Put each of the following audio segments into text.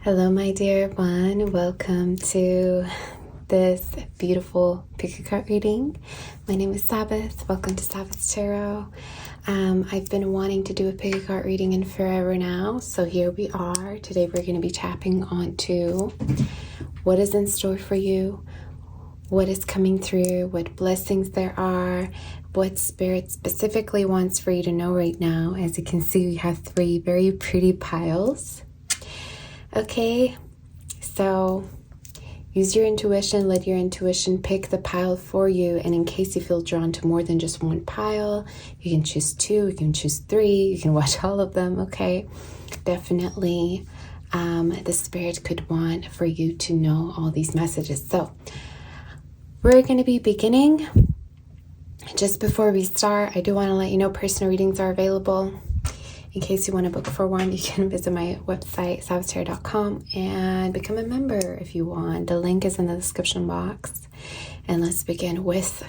Hello, my dear one. Welcome to this beautiful pick a card reading. My name is Sabbath. Welcome to Sabbath Tarot. I've been wanting to do a pick a card reading in forever now, so here we are. Today we're going to be tapping onto what is in store for you, what is coming through, what blessings there are, what Spirit specifically wants for you to know right now. As you can see, we have three very pretty piles. Okay, so use your intuition, let your intuition pick the pile for you. And in case you feel drawn to more than just one pile, you can choose two, you can choose three, you can watch all of them, okay? Definitely, the Spirit could want for you to know all these messages. So we're going to be beginning. Just before we start, I do want to let you know personal readings are available. In case you want to book for one, you can visit my website, sabbathtarot.com, and become a member if you want. The link is in the description box. And let's begin with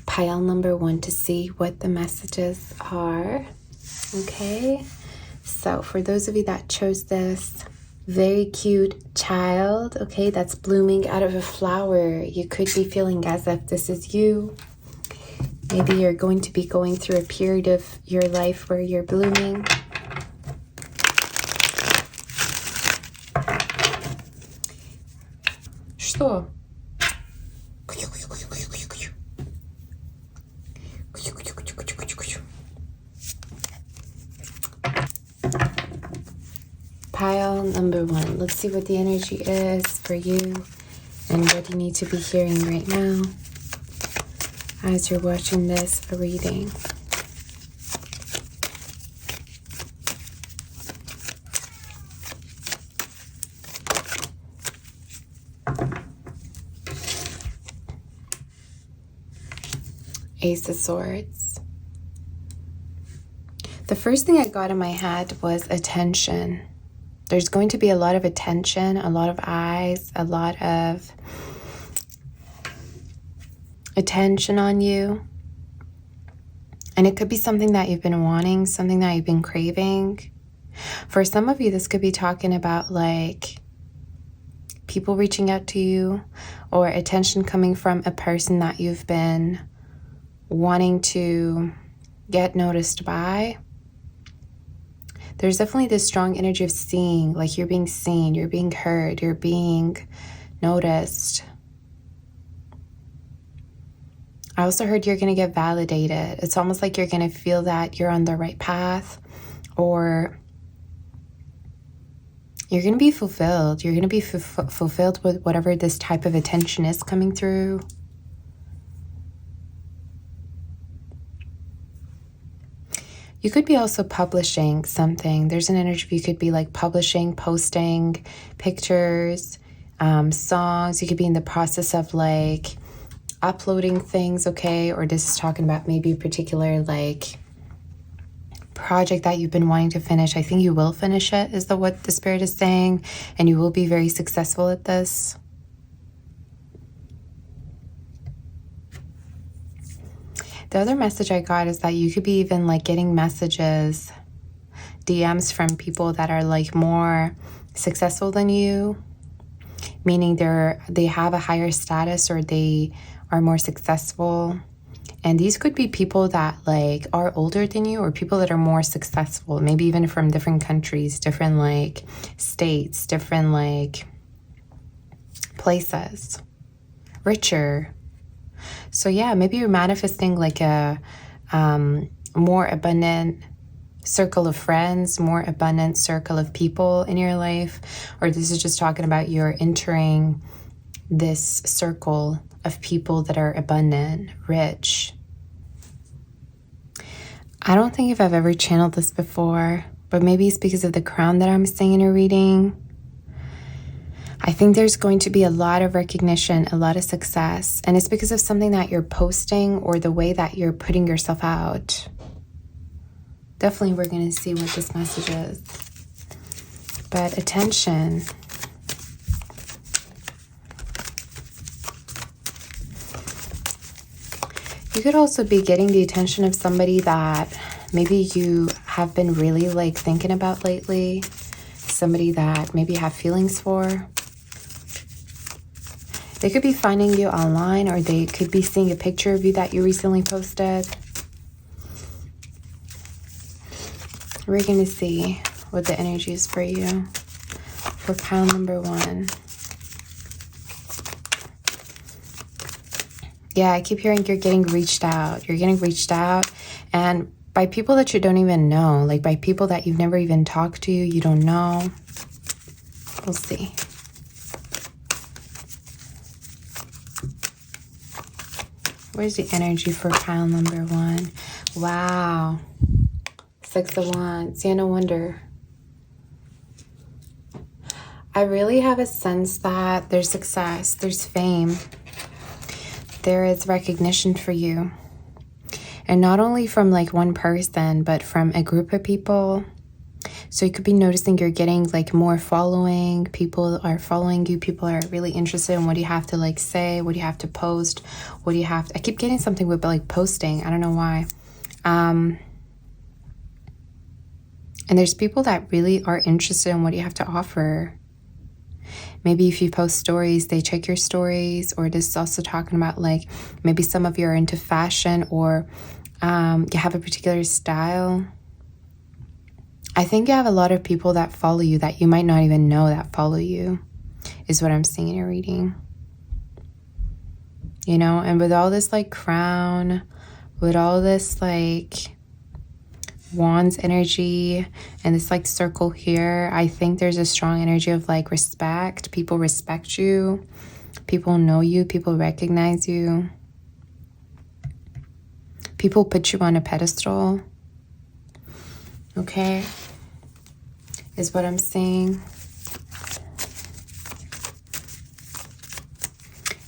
pile number one to see what the messages are. Okay, so for those of you that chose this, very cute child, okay, that's blooming out of a flower. You could be feeling as if this is you. Maybe you're going to be going through a period of your life where you're blooming. Что? Pile number one. Let's see what the energy is for you and what you need to be hearing right now as you're watching this reading. Ace of Swords. The first thing I got in my head was attention. There's going to be a lot of attention, a lot of eyes, a lot of attention on you. And it could be something that you've been wanting, something that you've been craving. For some of you, this could be talking about like people reaching out to you or attention coming from a person that you've been wanting to get noticed by. There's definitely this strong energy of seeing, like you're being seen, you're being heard, you're being noticed. I also heard you're going to get validated. It's almost like you're going to feel that you're on the right path, or you're going to be fulfilled. You're going to be fulfilled with whatever this type of attention is coming through. You could be also publishing something. There's an energy you could be like publishing, posting pictures, songs. You could be in the process of like uploading things, okay? Or this is talking about maybe a particular like project that you've been wanting to finish. I think you will finish it, is what the Spirit is saying, and you will be very successful at this. The other message I got is that you could be even like getting messages, DMs from people that are like more successful than you, meaning they have a higher status or they are more successful. And these could be people that like are older than you or people that are more successful, maybe even from different countries, different like states, different like places, richer. So yeah, maybe you're manifesting like a more abundant circle of friends, more abundant circle of people in your life, or this is just talking about you're entering this circle of people that are abundant, rich. I don't think if I've ever channeled this before, but maybe it's because of the crown that I'm seeing in your reading. I think there's going to be a lot of recognition, a lot of success, and it's because of something that you're posting or the way that you're putting yourself out. Definitely we're going to see what this message is. But attention. You could also be getting the attention of somebody that maybe you have been really like thinking about lately. somebody that maybe you have feelings for. They could be finding you online, or they could be seeing a picture of you that you recently posted. We're going to see what the energy is for you for pile number 1. Yeah, I keep hearing you're getting reached out. You're getting reached out, and by people that you don't even know, like by people that you've never even talked to, you don't know. We'll see. Where's the energy for pile number 1? Wow. 6 of Wands. Yeah, no wonder. I really have a sense that there's success, there's fame, there is recognition for you. And not only from like one person, but from a group of people. So you could be noticing you're getting like more following. People are following you. People are really interested in what you have to like say, what you have to post, what you have to... I keep getting something with like posting. I don't know why. And there's people that really are interested in what you have to offer. Maybe if you post stories, they check your stories. Or this is also talking about like maybe some of you are into fashion, or you have a particular style. I think you have a lot of people that follow you that you might not even know that follow you, is what I'm seeing in your reading. You know, and with all this like crown, with all this like Wands energy and this like circle here, I think there's a strong energy of like respect. People respect you. People know you. People recognize you. People put you on a pedestal. Okay, is what I'm seeing.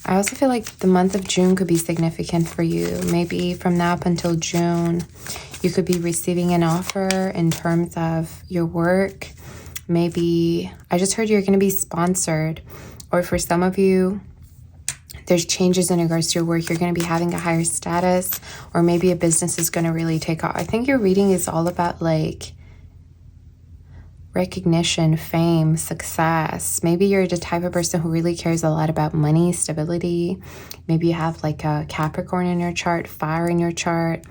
I also feel like the month of June could be significant for you. Maybe from now up until June, you could be receiving an offer in terms of your work. Maybe, I just heard you're going to be sponsored. Or for some of you, there's changes in regards to your work. You're going to be having a higher status, or maybe a business is going to really take off. I think your reading is all about like recognition, fame, success. Maybe you're the type of person who really cares a lot about money, stability. Maybe you have like a Capricorn in your chart, fire in your chart,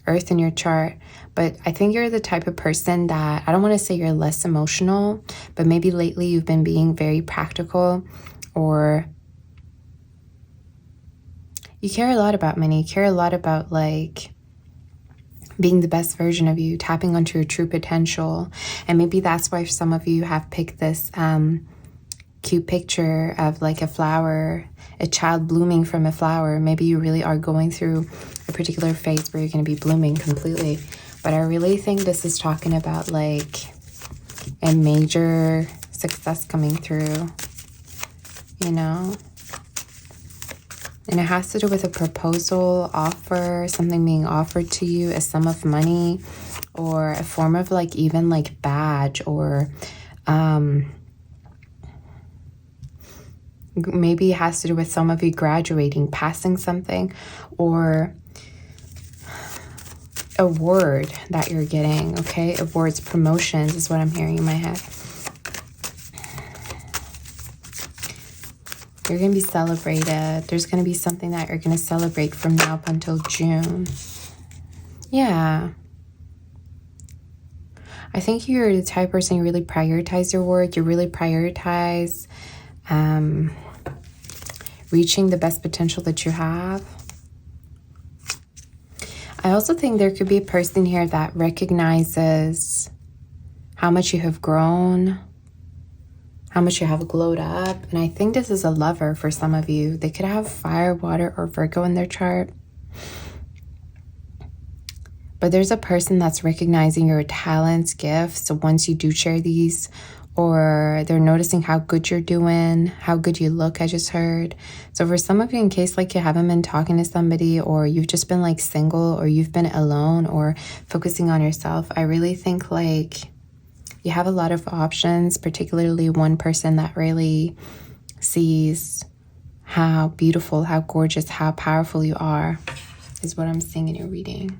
earth in your chart. But I think you're the type of person that, I don't want to say you're less emotional, but maybe lately you've been being very practical, or you care a lot about money. You care a lot about like being the best version of you, tapping onto your true potential. And maybe that's why some of you have picked this cute picture of like a flower, a child blooming from a flower. Maybe you really are going through a particular phase where you're going to be blooming completely. But I really think this is talking about like a major success coming through, you know? And it has to do with a proposal, offer, something being offered to you, a sum of money, or a form of like even like badge, or maybe it has to do with some of you graduating, passing something, or award that you're getting, okay? Awards, promotions is what I'm hearing in my head. You're going to be celebrated. There's going to be something that you're going to celebrate from now up until June. Yeah. I think you're the type of person who really prioritize your work. You really prioritize reaching the best potential that you have. I also think there could be a person here that recognizes how much you have grown, how much you have glowed up. And I think this is a lover for some of you. They could have fire, water, or Virgo in their chart. But there's a person that's recognizing your talents, gifts. So once you do share these, or they're noticing how good you're doing, how good you look, I just heard. So for some of you, in case like you haven't been talking to somebody, or you've just been like single, or you've been alone, or focusing on yourself, I really think like you have a lot of options, particularly one person that really sees how beautiful, how gorgeous, how powerful you are, is what I'm seeing in your reading.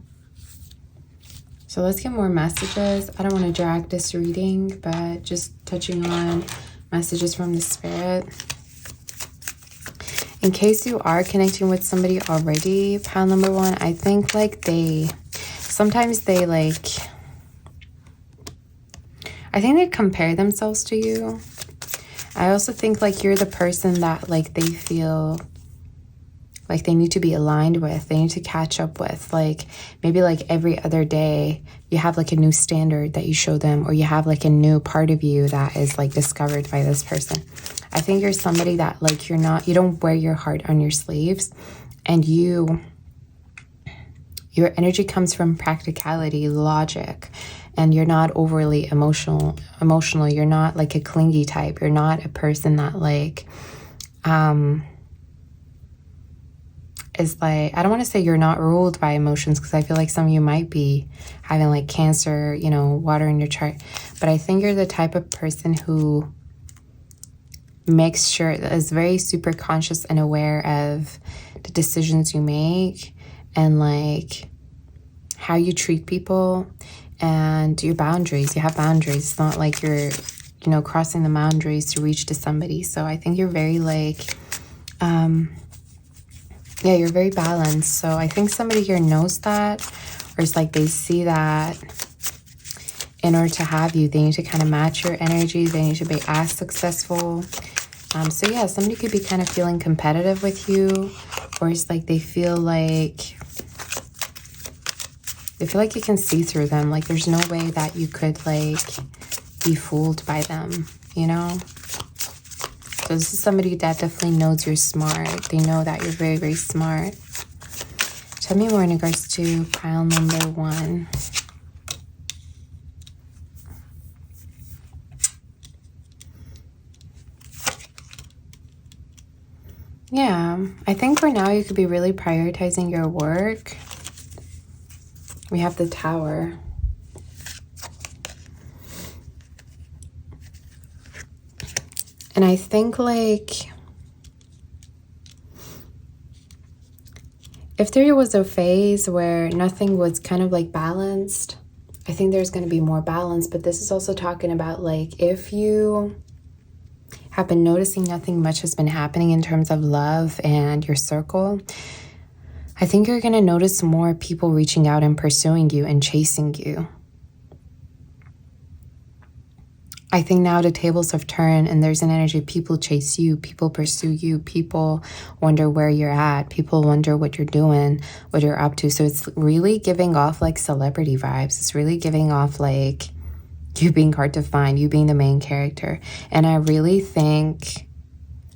So let's get more messages. I don't want to drag this reading, but just touching on messages from the Spirit. In case you are connecting with somebody already, pile number 1, I think like sometimes they like, I think they compare themselves to you. I also think like you're the person that like they feel like they need to be aligned with, they need to catch up with. Like maybe like every other day you have like a new standard that you show them, or you have like a new part of you that is like discovered by this person. I think you're somebody that like you don't wear your heart on your sleeves, and your energy comes from practicality, logic, and you're not overly emotional. You're not like a clingy type. You're not a person that like is like, I don't want to say you're not ruled by emotions, because I feel like some of you might be having like Cancer, you know, water in your chart. But I think you're the type of person who makes sure, is very super conscious and aware of the decisions you make, and like how you treat people, and your boundaries. You have boundaries. It's not like you're, you know, crossing the boundaries to reach to somebody. So I think you're very like, yeah, you're very balanced. So I think somebody here knows that, or it's like they see that in order to have you, they need to kind of match your energy. They need to be as successful. So yeah, somebody could be kind of feeling competitive with you, or it's like they feel like you can see through them. Like there's no way that you could like be fooled by them, you know? So this is somebody that definitely knows you're smart. They know that you're very, very smart. Tell me more in regards to pile number 1. Yeah, I think for now you could be really prioritizing your work. We have the Tower. And I think like if there was a phase where nothing was kind of like balanced, I think there's going to be more balance. But this is also talking about like if you have been noticing nothing much has been happening in terms of love and your circle, I think you're going to notice more people reaching out and pursuing you and chasing you. I think now the tables have turned, and there's an energy. People chase you, people pursue you, people wonder where you're at, people wonder what you're doing, what you're up to. So it's really giving off like celebrity vibes. It's really giving off like you being hard to find, you being the main character. And I really think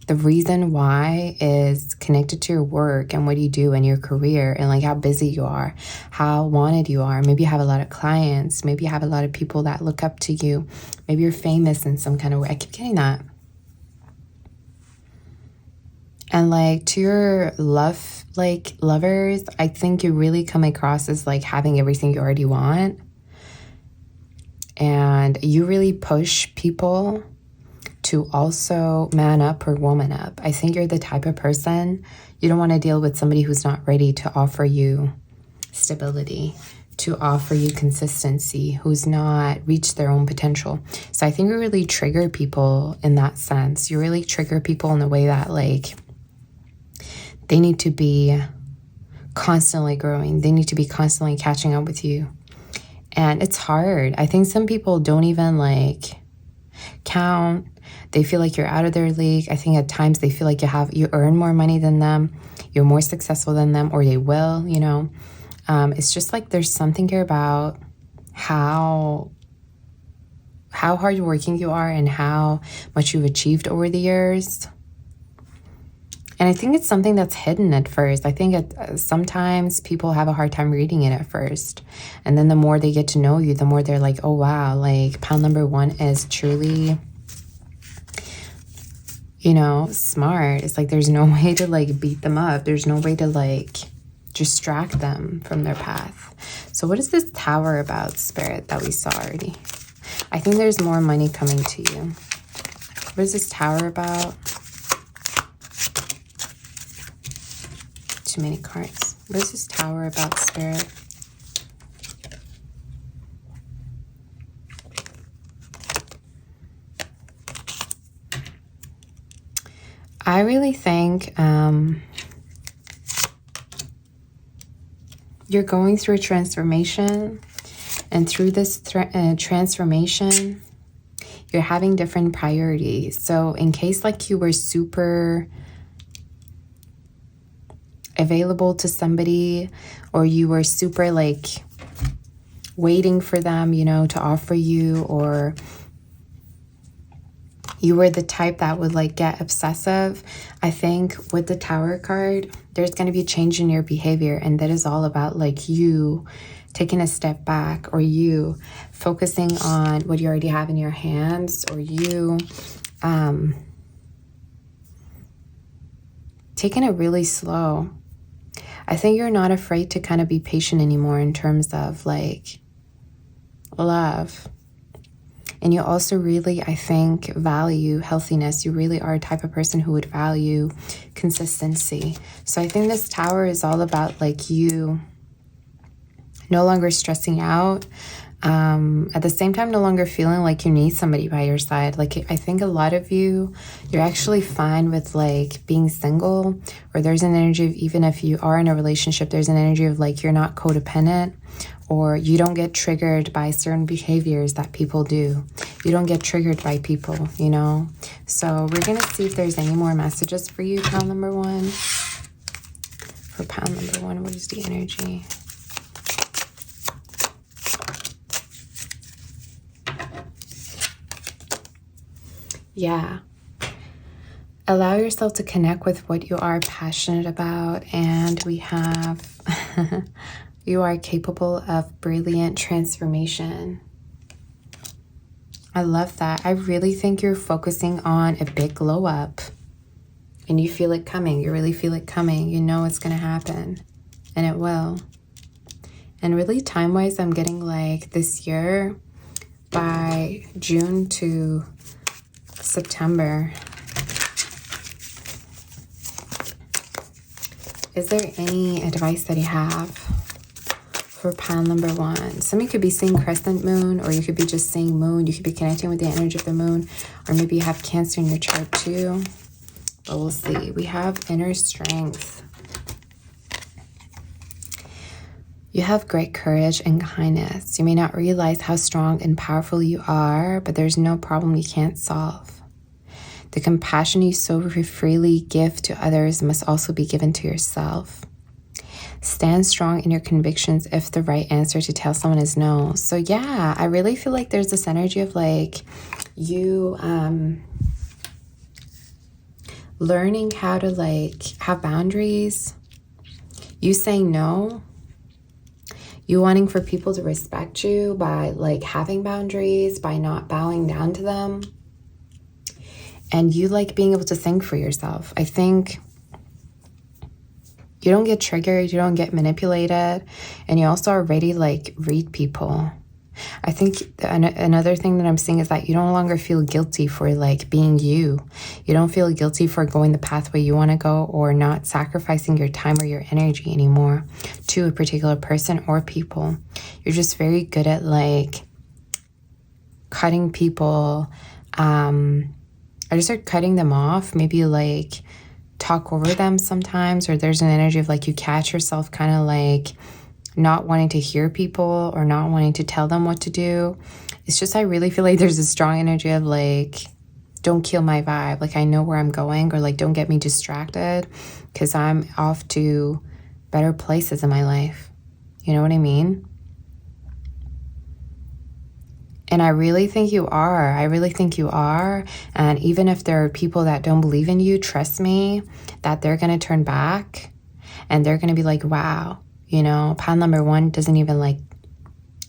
the reason why is connected to your work and what you do in your career, and like how busy you are, how wanted you are. Maybe you have a lot of clients. Maybe you have a lot of people that look up to you. Maybe you're famous in some kind of way. I keep getting that. And like to your lovers, I think you really come across as like having everything you already want. And you really push people to also man up or woman up. I think you're the type of person, you don't want to deal with somebody who's not ready to offer you stability, to offer you consistency, who's not reached their own potential. So I think you really trigger people in that sense. You really trigger people in the way that like they need to be constantly growing. They need to be constantly catching up with you. And it's hard. I think some people don't even like count. They feel like you're out of their league. I think at times they feel like you earn more money than them, you're more successful than them, or they will, you know. It's just like there's something here about how hardworking you are and how much you've achieved over the years. And I think it's something that's hidden at first. I think sometimes people have a hard time reading it at first. And then the more they get to know you, the more they're like, oh, wow, like pile number 1 is truly, you know, smart. It's like there's no way to like beat them up. There's no way to like distract them from their path. So what is this Tower about, Spirit, that we saw already? I think there's more money coming to you. What is this Tower about? Too many cards. What is this Tower about, Spirit? I really think you're going through a transformation, and through this transformation, you're having different priorities. So in case like you were super available to somebody, or you were super like waiting for them, you know, to offer you, or you were the type that would like get obsessive, I think with the Tower card, there's going to be a change in your behavior. And that is all about like you taking a step back, or you focusing on what you already have in your hands, or you taking it really slow. I think you're not afraid to kind of be patient anymore in terms of like love. And you also really, I think, value healthiness. You really are a type of person who would value consistency. So I think this Tower is all about like you no longer stressing out. At the same time, no longer feeling like you need somebody by your side. Like I think a lot of you're actually fine with like being single, or there's an energy of, even if you are in a relationship, there's an energy of like you're not codependent, or you don't get triggered by certain behaviors that people do. You don't get triggered by people, you know? So we're going to see if there's any more messages for you, pile number 1. For pile number 1, what is the energy? Yeah. Allow yourself to connect with what you are passionate about. And we have, you are capable of brilliant transformation. I love that. I really think you're focusing on a big glow up. And you feel it coming. You really feel it coming. You know it's going to happen. And it will. And really time-wise, I'm getting like this year, by June to September. Is there any advice that you have for pile number 1? Some of you could be seeing crescent moon, or you could be just seeing moon. You could be connecting with the energy of the moon, or maybe you have Cancer in your chart too. But we'll see. We have inner strength. You have great courage and kindness. You may not realize how strong and powerful you are, but there's no problem you can't solve. The compassion you so freely give to others must also be given to yourself. Stand strong in your convictions if the right answer to tell someone is no. So yeah, I really feel like there's this energy of like you learning how to like have boundaries, you saying no, you wanting for people to respect you by like having boundaries, by not bowing down to them. And you like being able to think for yourself. I think you don't get triggered, you don't get manipulated, and you also already like read people. I think another thing that I'm seeing is that you no longer feel guilty for like being you. You don't feel guilty for going the pathway you want to go, or not sacrificing your time or your energy anymore to a particular person or people. You're just very good at like cutting people, I just start cutting them off, maybe like talk over them sometimes, or there's an energy of like you catch yourself kind of like not wanting to hear people or not wanting to tell them what to do. It's just I really feel like there's a strong energy of like, don't kill my vibe. Like I know where I'm going, or like don't get me distracted because I'm off to better places in my life. You know what I mean? And I really think you are. I really think you are. And even if there are people that don't believe in you, trust me, that they're going to turn back and they're going to be like, wow, you know, pile number 1 doesn't even like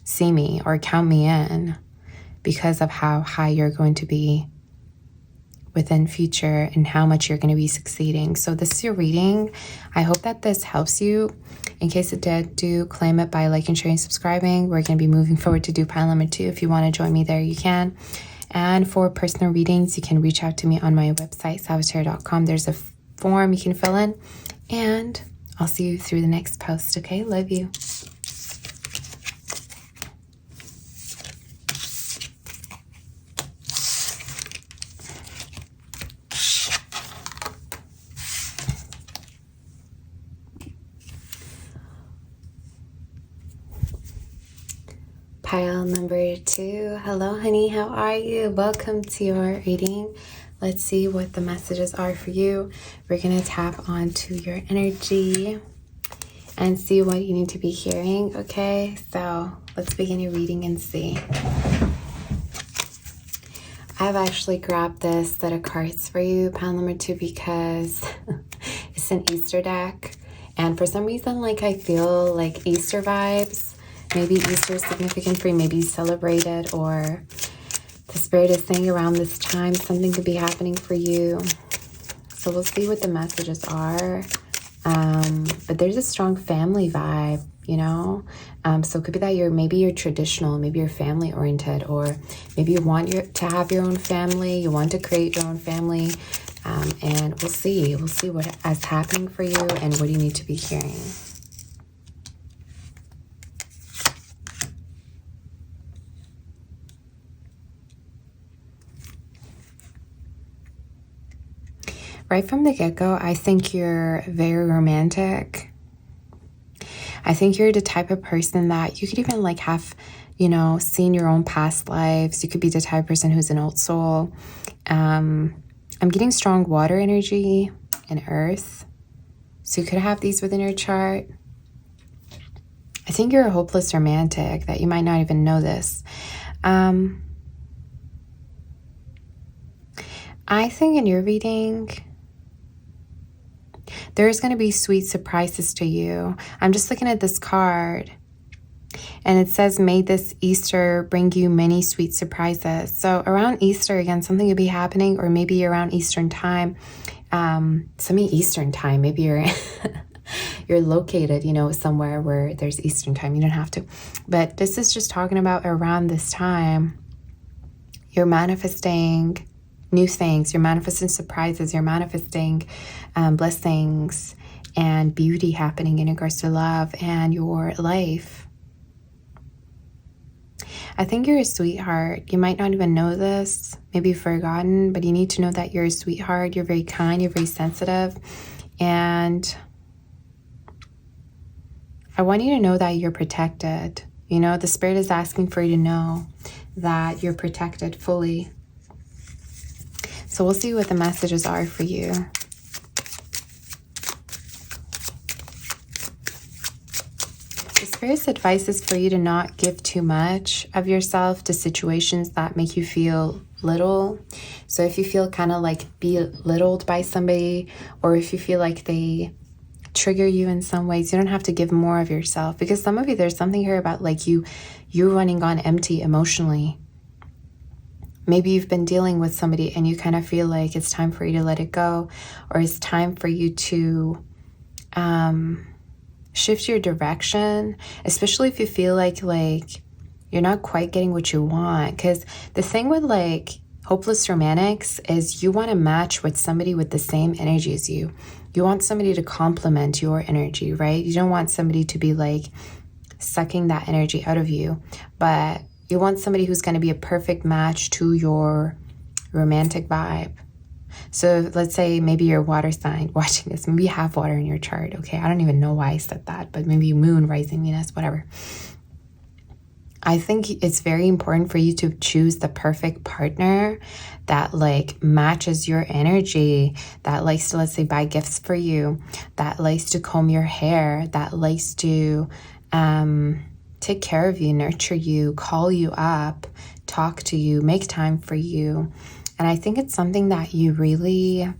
see me or count me in because of how high you're going to be within future and how much you're going to be succeeding. So this is your reading. I hope that this helps you. In case it did, do claim it by liking, sharing, subscribing. We're going to be moving forward to do pile number 2. If you want to join me there, you can. And for personal readings, you can reach out to me on my website, sabbathtarot.com. There's a form you can fill in. And I'll see you through the next post, okay? Love you. Pile number 2. Hello, honey. How are you? Welcome to your reading. Let's see what the messages are for you. We're going to tap onto your energy and see what you need to be hearing. Okay, so let's begin your reading and see. I've actually grabbed this set of cards for you, pile number 2, because it's an Easter deck. And for some reason, like, I feel like Easter vibes. Maybe Easter is significant for you. Maybe you celebrate it, or the Spirit is saying around this time something could be happening for you. So we'll see what the messages are. But there's a strong family vibe, you know? So it could be that maybe you're traditional, maybe you're family oriented, or maybe you want to have your own family, you want to create your own family. And we'll see what is happening for you and what you need to be hearing. Right from the get-go, I think you're very romantic. I think you're the type of person that you could even like have, you know, seen your own past lives. You could be the type of person who's an old soul. I'm getting strong water energy and earth. So you could have these within your chart. I think you're a hopeless romantic that you might not even know this. I think in your reading, there's going to be sweet surprises to you. I'm just looking at this card and it says, may this Easter bring you many sweet surprises. So around Easter, again, something could be happening, or maybe around Eastern time, Eastern time, maybe you're you're located, you know, somewhere where there's Eastern time. You don't have to, but this is just talking about around this time, you're manifesting new things, you're manifesting surprises, you're manifesting blessings and beauty happening in regards to love and your life. I think you're a sweetheart. You might not even know this, maybe you've forgotten, but you need to know that you're a sweetheart. You're very kind, you're very sensitive, and I want you to know that you're protected. You know, the Spirit is asking for you to know that you're protected fully. So we'll see what the messages are for you. The Spirit's advice is for you to not give too much of yourself to situations that make you feel little. So if you feel kind of like belittled by somebody, or if you feel like they trigger you in some ways, you don't have to give more of yourself. Because some of you, there's something here about like you're running on empty emotionally. Maybe you've been dealing with somebody and you kind of feel like it's time for you to let it go, or it's time for you to shift your direction, especially if you feel like you're not quite getting what you want. Because the thing with like hopeless romantics is you want to match with somebody with the same energy as you. You want somebody to complement your energy, right? You don't want somebody to be like sucking that energy out of you, but you want somebody who's going to be a perfect match to your romantic vibe. So let's say maybe you're a water sign watching this. Maybe you have water in your chart. Okay, I don't even know why I said that, but maybe moon, rising, Venus, whatever. I think it's very important for you to choose the perfect partner that like matches your energy, that likes to, let's say, buy gifts for you, that likes to comb your hair, that likes to take care of you, nurture you, call you up, talk to you, make time for you. And I think it's something that you really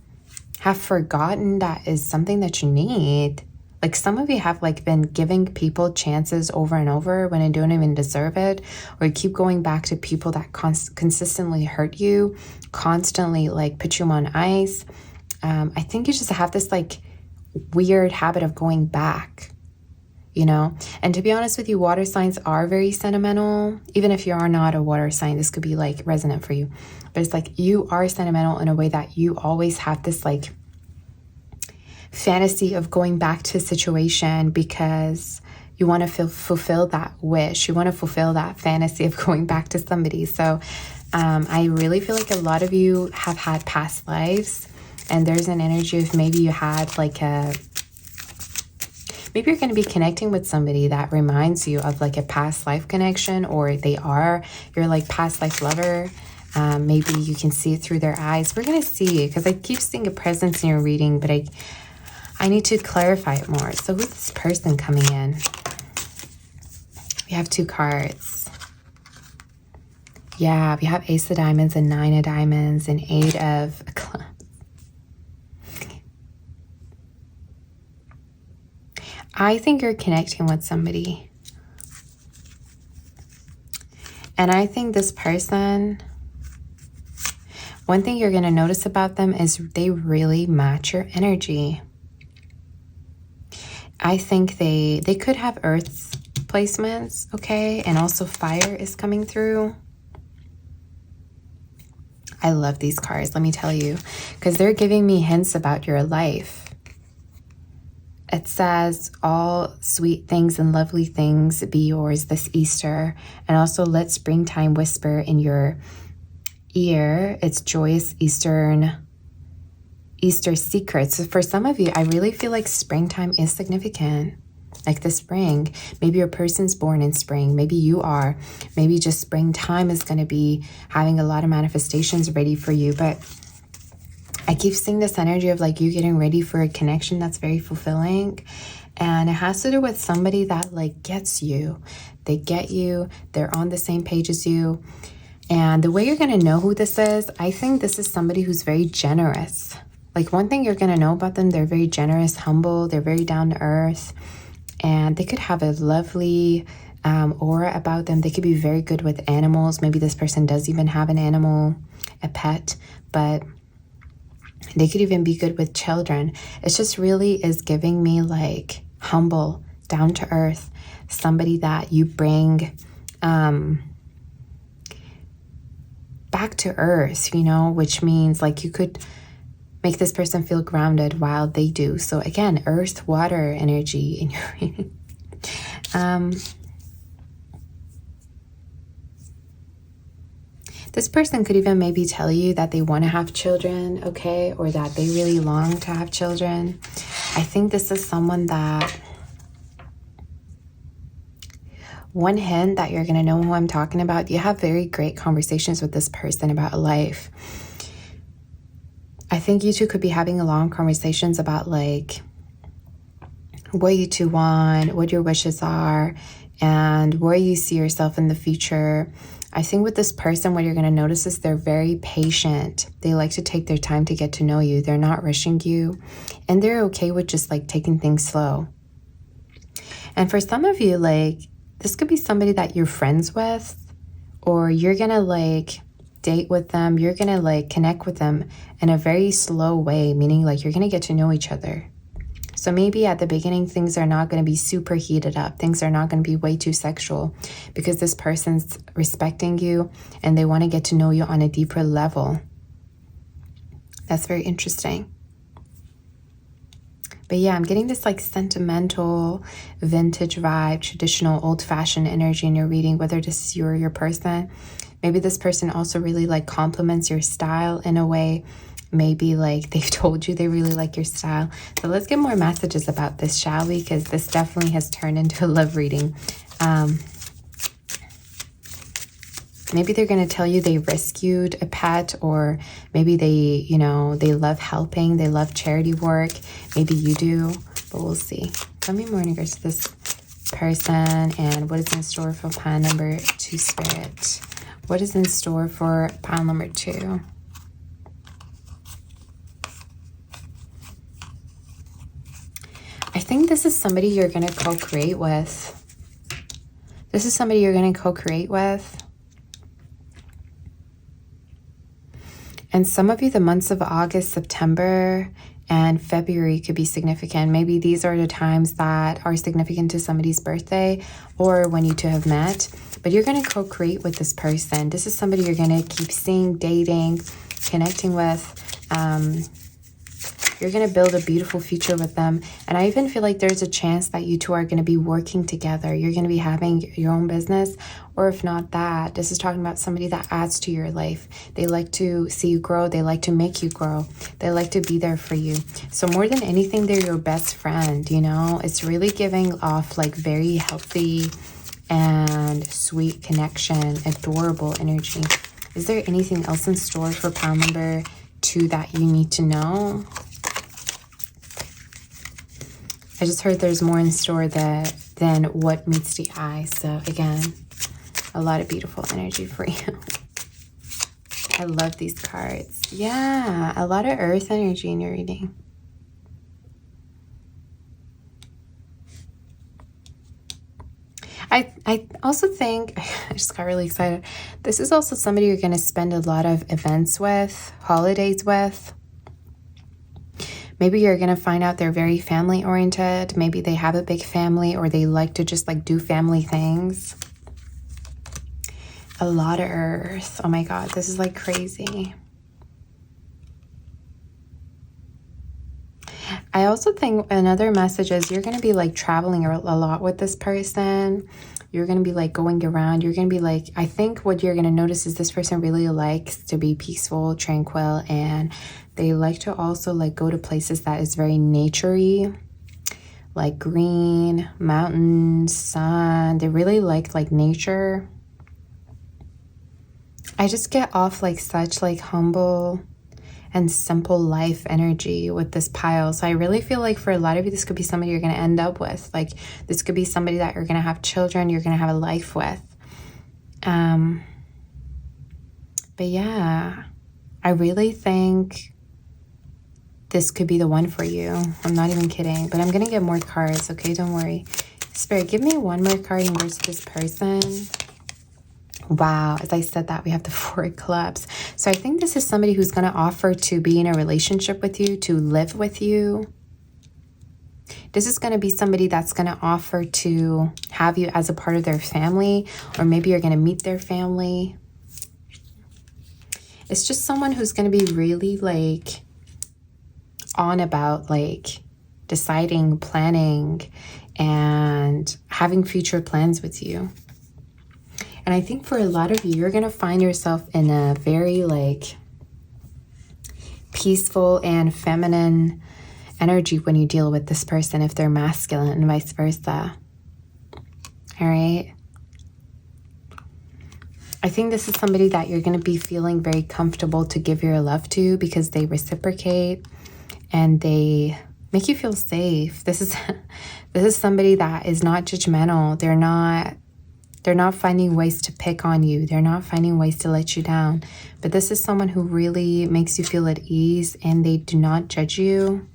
have forgotten that is something that you need. Like some of you have like been giving people chances over and over when they don't even deserve it, or you keep going back to people that consistently hurt you, constantly like put you on ice. I think you just have this like weird habit of going back, you know? And to be honest with you, water signs are very sentimental. Even if you are not a water sign, this could be like resonant for you. But it's like you are sentimental in a way that you always have this like fantasy of going back to a situation because you want to fulfill that wish. You want to fulfill that fantasy of going back to somebody. So I really feel like a lot of you have had past lives, and there's an energy of maybe you had like maybe you're going to be connecting with somebody that reminds you of like a past life connection, or they are your like past life lover. Maybe you can see it through their eyes. We're going to see, because I keep seeing a presence in your reading, but I need to clarify it more. So who's this person coming in? We have 2 cards. Yeah, we have Ace of Diamonds and 9 of Diamonds and 8 of Clubs. I think you're connecting with somebody. And I think this person, one thing you're going to notice about them is they really match your energy. I think they could have earth placements, okay? And also fire is coming through. I love these cards, let me tell you, because they're giving me hints about your life. It says, all sweet things and lovely things be yours this Easter. And also, let springtime whisper in your ear. It's joyous Easter secrets. So for some of you, I really feel like springtime is significant. Like the spring. Maybe a person's born in spring. Maybe you are. Maybe just springtime is going to be having a lot of manifestations ready for you. But I keep seeing this energy of like you getting ready for a connection that's very fulfilling. And it has to do with somebody that like gets you. They get you. They're on the same page as you. And the way you're going to know who this is, I think this is somebody who's very generous. Like one thing you're going to know about them, they're very generous, humble. They're very down to earth. And they could have a lovely aura about them. They could be very good with animals. Maybe this person does even have an animal, a pet. But they could even be good with children. It just really is giving me like humble, down to earth, somebody that you bring back to earth, you know, which means like you could make this person feel grounded while they do. So again, earth, water energy in your reading. This person could even maybe tell you that they want to have children, okay? Or that they really long to have children. I think this is someone that... One hint that you're going to know who I'm talking about. You have very great conversations with this person about life. I think you two could be having long conversations about like what you two want, what your wishes are, and where you see yourself in the future. I think with this person, what you're going to notice is they're very patient. They like to take their time to get to know you. They're not rushing you. And they're okay with just like taking things slow. And for some of you, like this could be somebody that you're friends with, or you're going to like date with them. You're going to like connect with them in a very slow way, meaning like you're going to get to know each other. So maybe at the beginning, things are not going to be super heated up. Things are not going to be way too sexual because this person's respecting you and they want to get to know you on a deeper level. That's very interesting. But yeah, I'm getting this like sentimental, vintage vibe, traditional, old-fashioned energy in your reading, whether this is you or your person. Maybe this person also really like compliments your style in a way. Maybe like they've told you they really like your style. So let's get more messages about this, shall we? Because this definitely has turned into a love reading. Maybe they're going to tell you they rescued a pet, or maybe they, you know, they love helping. They love charity work. Maybe you do, but we'll see. Tell me more in regards to this person and what is in store for pile number 2, Spirit. What is in store for pile number 2? I think this is somebody you're going to co-create with. This is somebody you're going to co-create with. And some of you, the months of August, September, and February could be significant. Maybe these are the times that are significant to somebody's birthday or when you two have met. But you're going to co-create with this person. This is somebody you're going to keep seeing, dating, connecting with. You're going to build a beautiful future with them. And I even feel like there's a chance that you two are going to be working together. You're going to be having your own business. Or if not that, this is talking about somebody that adds to your life. They like to see you grow. They like to make you grow. They like to be there for you. So more than anything, they're your best friend, you know? It's really giving off like very healthy and sweet connection, adorable energy. Is there anything else in store for pile number 2 that you need to know? I just heard there's more in store than what meets the eye. So again, a lot of beautiful energy for you. I love these cards. Yeah, a lot of earth energy in your reading. I also think, I just got really excited. This is also somebody you're going to spend a lot of events with, holidays with. Maybe you're going to find out they're very family oriented. Maybe they have a big family, or they like to just like do family things. A lot of earth. Oh my God, this is like crazy. I also think another message is you're going to be like traveling a lot with this person. You're going to be like going around. You're going to be like, I think what you're going to notice is this person really likes to be peaceful, tranquil, and they like to also like go to places that is very nature-y, like green, mountains, sun. They really like nature. I just get off like such like humble and simple life energy with this pile. So I really feel like for a lot of you, this could be somebody you're going to end up with. Like this could be somebody that you're going to have children, you're going to have a life with. But yeah, I really think this could be the one for you. I'm not even kidding, but I'm going to get more cards. Okay, don't worry. Spirit, give me one more card in regards to this person. Wow, as I said that, we have the 4 of Clubs. So I think this is somebody who's going to offer to be in a relationship with you, to live with you. This is going to be somebody that's going to offer to have you as a part of their family, or maybe you're going to meet their family. It's just someone who's going to be really like on about like deciding, planning, and having future plans with you. And I think for a lot of you, you're going to find yourself in a very like peaceful and feminine energy when you deal with this person, if they're masculine, and vice versa. All right. I think this is somebody that you're going to be feeling very comfortable to give your love to, because they reciprocate and they make you feel safe. This is somebody that is not judgmental. They're not finding ways to pick on you. They're not finding ways to let you down. But this is someone who really makes you feel at ease, and they do not judge you.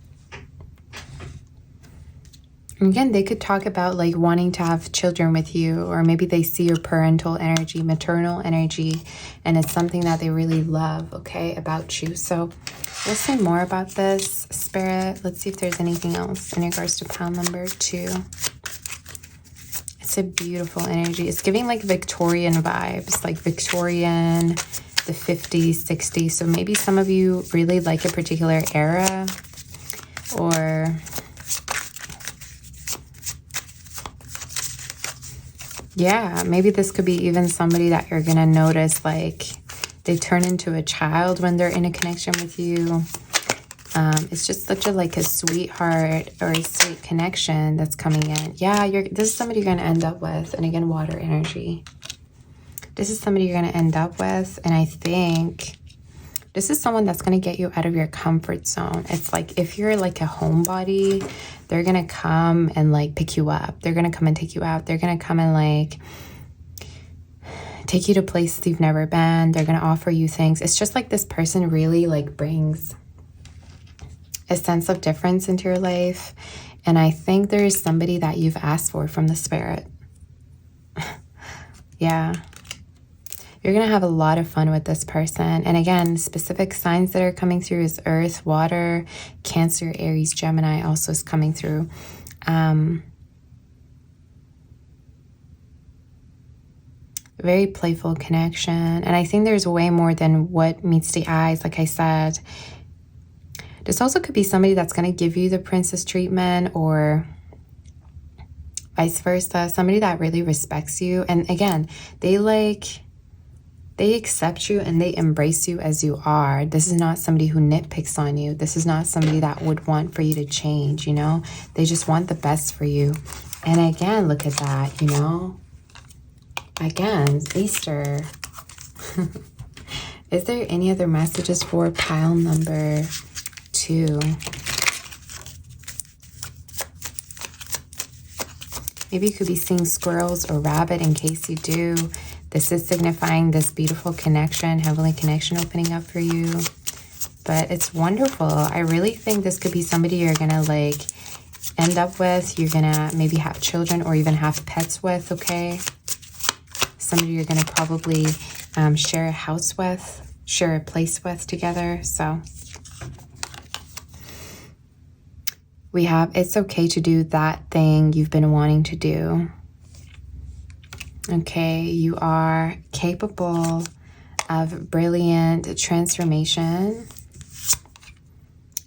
And again, they could talk about like wanting to have children with you, or maybe they see your parental energy, maternal energy, and it's something that they really love, okay, about you. So we'll say more about this, Spirit. Let's see if there's anything else in regards to pile number 2. It's a beautiful energy. It's giving like Victorian vibes, like Victorian, the 50s, 60s. So maybe some of you really like a particular era, or yeah, maybe this could be even somebody that you're going to notice like they turn into a child when they're in a connection with you. It's just such a like a sweetheart or a sweet connection that's coming in. Yeah, this is somebody you're going to end up with. And again, water energy. This is somebody you're going to end up with. And I think this is someone that's going to get you out of your comfort zone. It's like if you're like a homebody, they're going to come and like pick you up. They're going to come and take you out. They're going to come and like take you to places you've never been. They're going to offer you things. It's just like this person really like brings a sense of difference into your life. And I think there is somebody that you've asked for from the Spirit. Yeah. You're going to have a lot of fun with this person. And again, specific signs that are coming through is Earth, Water, Cancer, Aries, Gemini also is coming through. Very playful connection. And I think there's way more than what meets the eyes, like I said. This also could be somebody that's going to give you the princess treatment, or vice versa. Somebody that really respects you. And again, they accept you and they embrace you as you are. This is not somebody who nitpicks on you. This is not somebody that would want for you to change, you know? They just want the best for you. And again, look at that, you know? Again, Easter. Is there any other messages for pile number 2? Maybe you could be seeing squirrels or rabbit. In case you do, this is signifying this beautiful connection, heavenly connection opening up for you. But it's wonderful. I really think this could be somebody you're going to like end up with. You're going to maybe have children or even have pets with, okay? Somebody you're going to probably share a house with, share a place with together. So we have, it's okay to do that thing you've been wanting to do. Okay, you are capable of brilliant transformation,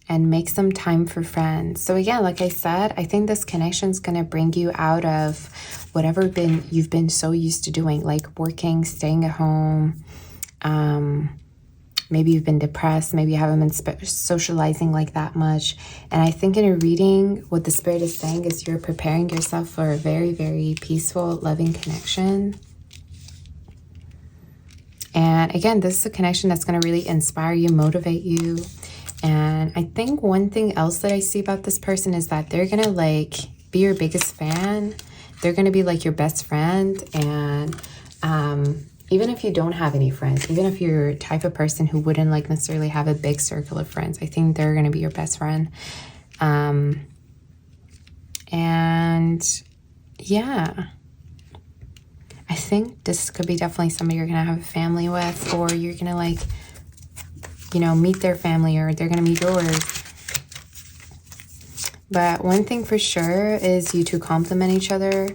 and make some time for friends. So again, like I said, I think this connection is going to bring you out of whatever you've been so used to doing, like working, staying at home. Maybe you've been depressed. Maybe you haven't been socializing like that much. And I think in a reading, what the Spirit is saying is you're preparing yourself for a very, very peaceful, loving connection. And again, this is a connection that's going to really inspire you, motivate you. And I think one thing else that I see about this person is that they're going to like be your biggest fan. They're going to be like your best friend. And even if you don't have any friends, even if you're a type of person who wouldn't like necessarily have a big circle of friends, I think they're going to be your best friend. And yeah, I think this could be definitely somebody you're going to have a family with, or you're going to like, you know, meet their family, or they're going to meet yours. But one thing for sure is you two complement each other.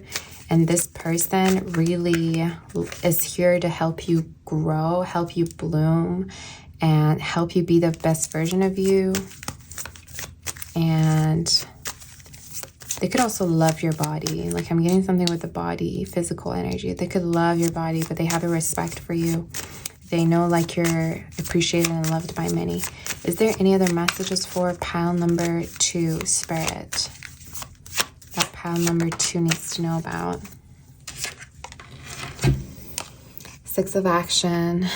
And this person really is here to help you grow, help you bloom, and help you be the best version of you. And they could also love your body. Like I'm getting something with the body, physical energy. They could love your body, but they have a respect for you. They know like you're appreciated and loved by many. Is there any other messages for pile number 2, Spirit? That pile number 2 needs to know about. 6 of action.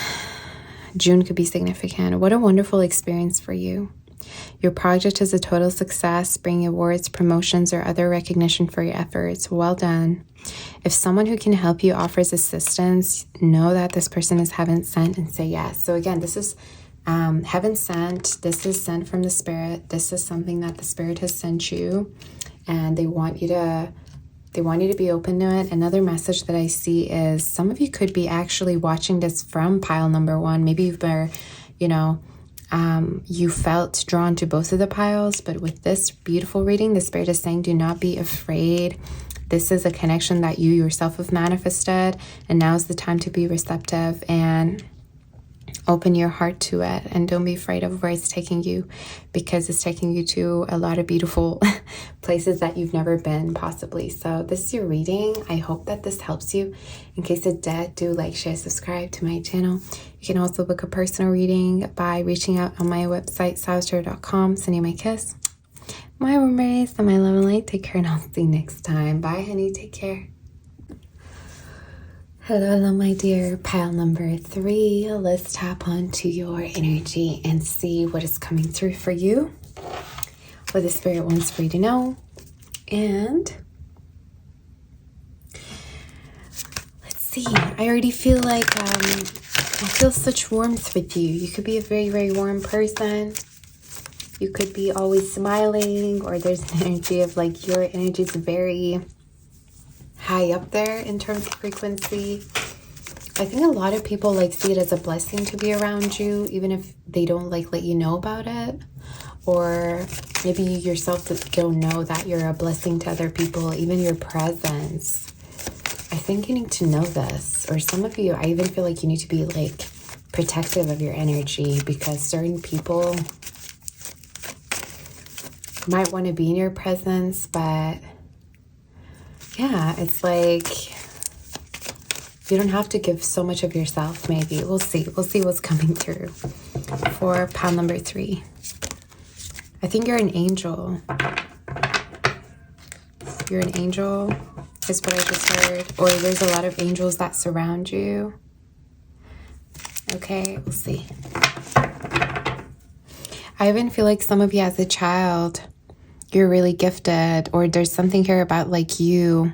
June could be significant. What a wonderful experience for you. Your project is a total success, bringing awards, promotions, or other recognition for your efforts. Well done. If someone who can help you offers assistance, know that this person is heaven sent and say yes. So again, this is heaven sent. This is sent from the Spirit. This is something that the Spirit has sent you, and they want you to be open to it. Another message that I see is some of you could be actually watching this from pile number 1. Maybe you've been, you felt drawn to both of the piles, but with this beautiful reading, the Spirit is saying, do not be afraid. This is a connection that you yourself have manifested, and now is the time to be receptive and open your heart to it, and don't be afraid of where it's taking you, because it's taking you to a lot of beautiful places that you've never been possibly. So this is your reading. I hope that this helps you. In case it did, do like, share, subscribe to my channel. You can also book a personal reading by reaching out on my website, sabbathtarot.com. Sending you my kiss, my warm rays, and my love and light. Take care, and I'll see you next time. Bye, honey. Take care. Hello, my dear. Pile number 3. Let's tap onto your energy and see what is coming through for you, what the Spirit wants for you to know. And let's see. I already feel like I feel such warmth with you. You could be a very, very warm person. You could be always smiling, or there's an energy of like your energy is very high up there in terms of frequency. I think a lot of people like see it as a blessing to be around you, even if they don't like let you know about it, or maybe you yourself don't know that you're a blessing to other people. Even your presence, I think you need to know this. Or some of you, I even feel like you need to be like protective of your energy, because certain people might want to be in your presence, but yeah, it's like you don't have to give so much of yourself, maybe. We'll see. We'll see what's coming through for pile number 3. I think you're an angel. You're an angel, is what I just heard. Or there's a lot of angels that surround you. Okay, we'll see. I even feel like some of you as a child, you're really gifted, or there's something here about like you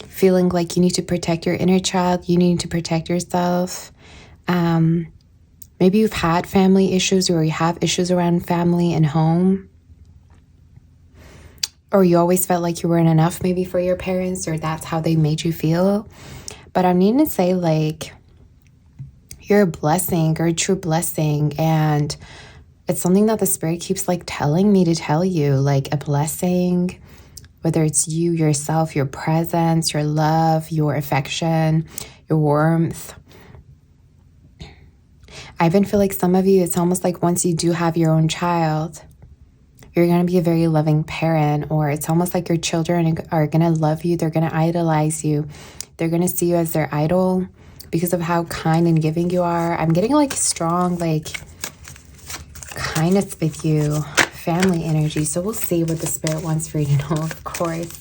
feeling like you need to protect your inner child, you need to protect yourself. Maybe you've had family issues, or you have issues around family and home, or you always felt like you weren't enough maybe for your parents, or that's how they made you feel. But I'm needing to say, like, you're a blessing, or a true blessing, and it's something that the Spirit keeps like telling me to tell you, like a blessing, whether it's you, yourself, your presence, your love, your affection, your warmth. I even feel like some of you, it's almost like once you do have your own child, you're going to be a very loving parent, or it's almost like your children are going to love you. They're going to idolize you. They're going to see you as their idol because of how kind and giving you are. I'm getting like strong, like kindness with you, family energy. So we'll see what the Spirit wants for you to know, of course.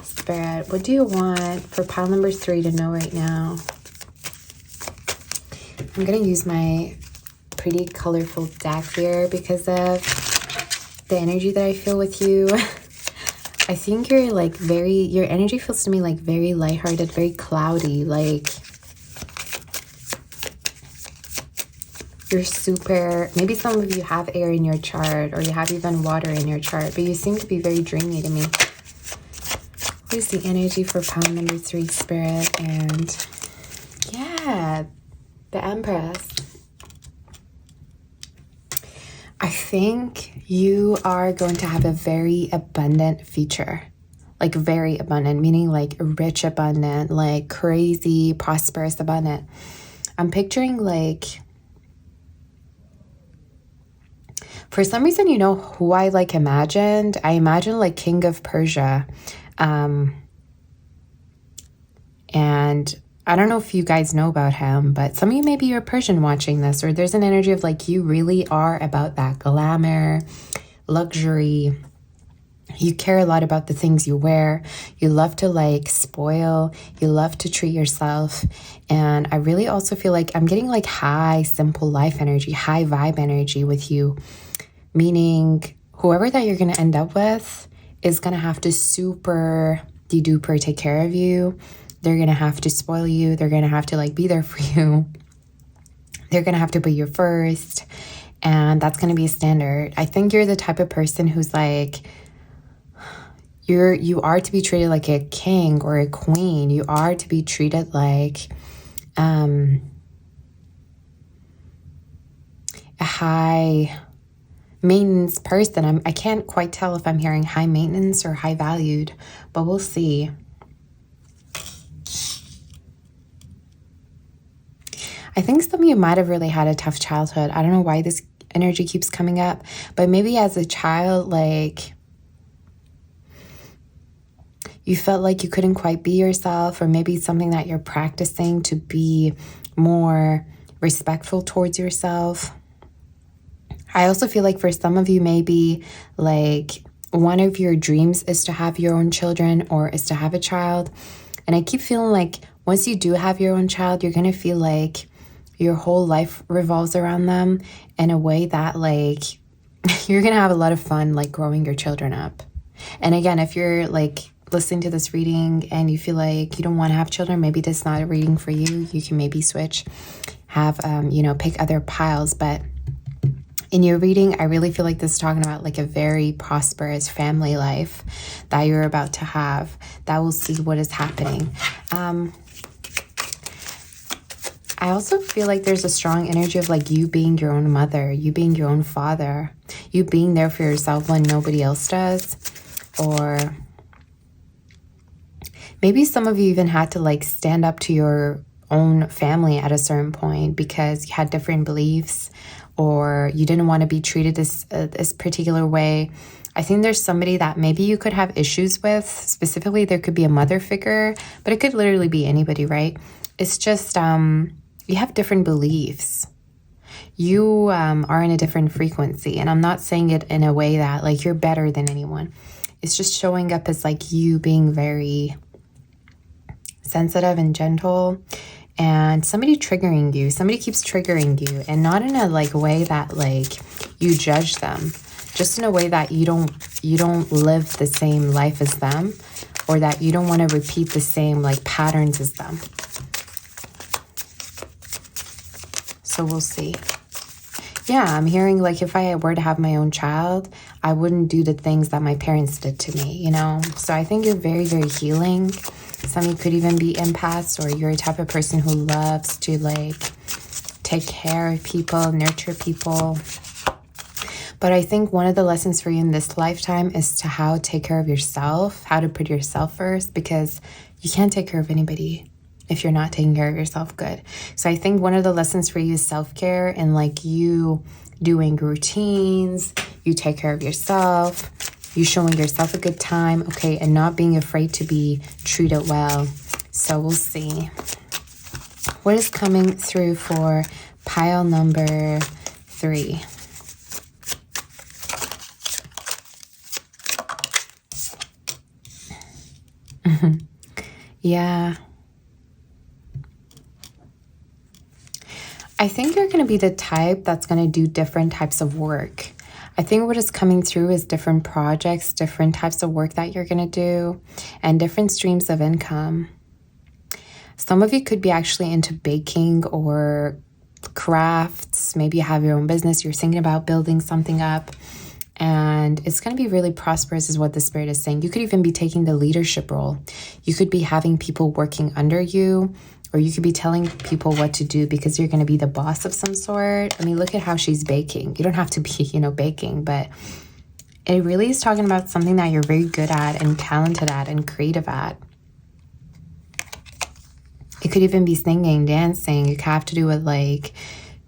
Spirit, what do you want for pile number 3 to know right now? I'm going to use my pretty colorful deck here because of the energy that I feel with you. I think you're like your energy feels to me like very lighthearted, very cloudy, like you're super, maybe some of you have air in your chart, or you have even water in your chart, but you seem to be very dreamy to me. Here's the energy for pile number 3, Spirit, and yeah, the Empress. I think you are going to have a very abundant future. Like very abundant, meaning like rich abundant, like crazy, prosperous abundant. I'm picturing like, for some reason, you know who I like imagined? I imagined like King of Persia. And I don't know if you guys know about him, but some of you, maybe you're Persian watching this, or there's an energy of like you really are about that glamour, luxury. You care a lot about the things you wear. You love to like spoil. You love to treat yourself. And I really also feel like I'm getting like high, simple life energy, high vibe energy with you. Meaning whoever that you're going to end up with is going to have to super de-duper take care of you. They're going to have to spoil you. They're going to have to like be there for you. They're going to have to put you first. And that's going to be a standard. I think you're the type of person who's like, you are to be treated like a king or a queen. You are to be treated like a high maintenance person. I can't quite tell if I'm hearing high maintenance or high valued, but we'll see. I think some of you might have really had a tough childhood. I don't know why this energy keeps coming up, but maybe as a child, like you felt like you couldn't quite be yourself, or maybe something that you're practicing to be more respectful towards yourself. I also feel like for some of you, maybe like one of your dreams is to have your own children, or is to have a child. And I keep feeling like once you do have your own child, you're going to feel like your whole life revolves around them in a way that like you're going to have a lot of fun like growing your children up. And again, if you're like listening to this reading and you feel like you don't want to have children, maybe this is not a reading for you. You can maybe switch, have, pick other piles. But in your reading, I really feel like this is talking about like a very prosperous family life that you're about to have, that will see what is happening. I also feel like there's a strong energy of like you being your own mother, you being your own father, you being there for yourself when nobody else does. Or maybe some of you even had to like stand up to your own family at a certain point because you had different beliefs, or you didn't want to be treated this particular way. I think there's somebody that maybe you could have issues with. Specifically, there could be a mother figure, but it could literally be anybody, right? It's just you have different beliefs. You are in a different frequency, and I'm not saying it in a way that like you're better than anyone. It's just showing up as like you being very sensitive and gentle, and somebody triggering you. Somebody keeps triggering you, and not in a like way that like you judge them, just in a way that you don't live the same life as them, or that you don't want to repeat the same like patterns as them. So we'll see. Yeah, I'm hearing like if I were to have my own child, I wouldn't do the things that my parents did to me, you know? So I think you're very, very healing. Some of you could even be empaths, or you're a type of person who loves to like take care of people, nurture people. But I think one of the lessons for you in this lifetime is to how to take care of yourself, how to put yourself first, because you can't take care of anybody if you're not taking care of yourself good. So I think one of the lessons for you is self-care, and like you doing routines, you take care of yourself, you showing yourself a good time, okay, and not being afraid to be treated well. So we'll see. What is coming through for pile number 3? Yeah. I think you're going to be the type that's going to do different types of work. I think what is coming through is different projects, different types of work that you're going to do, and different streams of income. Some of you could be actually into baking or crafts. Maybe you have your own business. You're thinking about building something up, and it's going to be really prosperous is what the Spirit is saying. You could even be taking the leadership role. You could be having people working under you, or you could be telling people what to do because you're going to be the boss of some sort. I mean, look at how she's baking. You don't have to be, baking, but it really is talking about something that you're very good at and talented at and creative at. It could even be singing, dancing. It could have to do with like